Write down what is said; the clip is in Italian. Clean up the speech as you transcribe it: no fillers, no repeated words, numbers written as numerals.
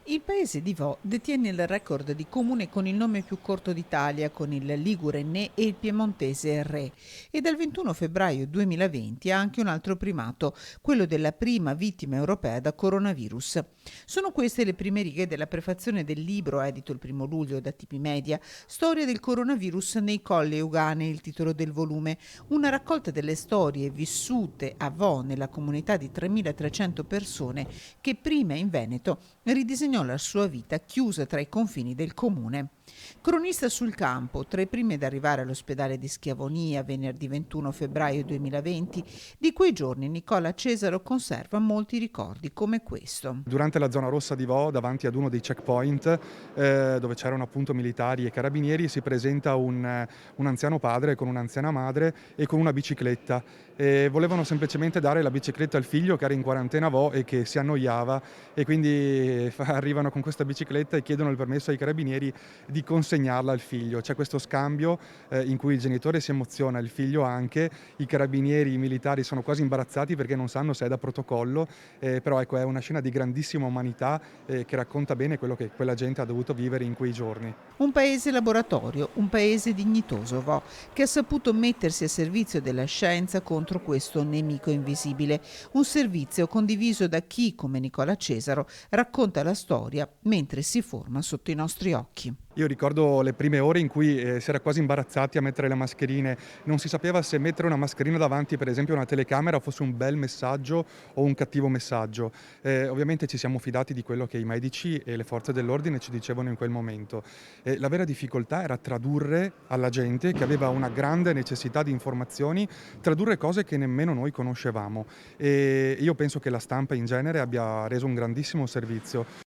Il paese di Vo detiene il record di comune con il nome più corto d'Italia, con il ligure Ne e il piemontese Re, e dal 21 febbraio 2020 ha anche un altro primato, quello della prima vittima europea da coronavirus. Sono queste le prime righe della prefazione del libro, edito il 1° luglio da Tipi Media, Storia del coronavirus nei Colli Euganei, il titolo del volume, una raccolta delle storie vissute a Vo nella comunità di 3.300 persone che prima in Veneto ridisegnò la sua vita chiusa tra i confini del comune. Cronista sul campo, tra i primi ad arrivare all'ospedale di Schiavonia venerdì 21 febbraio 2020, di quei giorni Nicola Cesaro conserva molti ricordi come questo. Durante la zona rossa di Vo, davanti ad uno dei checkpoint, dove c'erano appunto militari e carabinieri, si presenta un anziano padre con un'anziana madre e con una bicicletta. E volevano semplicemente dare la bicicletta al figlio che era in quarantena a Vo e che si annoiava, e quindi arrivano con questa bicicletta e chiedono il permesso ai carabinieri di consegnarla al figlio. C'è questo scambio in cui il genitore si emoziona, il figlio anche, i carabinieri, i militari sono quasi imbarazzati perché non sanno se è da protocollo, però ecco, è una scena di grandissima umanità che racconta bene quello che quella gente ha dovuto vivere in quei giorni. Un paese laboratorio, un paese dignitoso, Vo, che ha saputo mettersi a servizio della scienza contro questo nemico invisibile. Un servizio condiviso da chi, come Nicola Cesaro, racconta la storia mentre si forma sotto i nostri occhi. Io ricordo le prime ore in cui si era quasi imbarazzati a mettere le mascherine, non si sapeva se mettere una mascherina davanti, per esempio a una telecamera, fosse un bel messaggio o un cattivo messaggio. Ovviamente ci siamo fidati di quello che i medici e le forze dell'ordine ci dicevano in quel momento. La vera difficoltà era tradurre alla gente, che aveva una grande necessità di informazioni, tradurre cose che nemmeno noi conoscevamo. E io penso che la stampa in genere abbia reso un grandissimo servizio.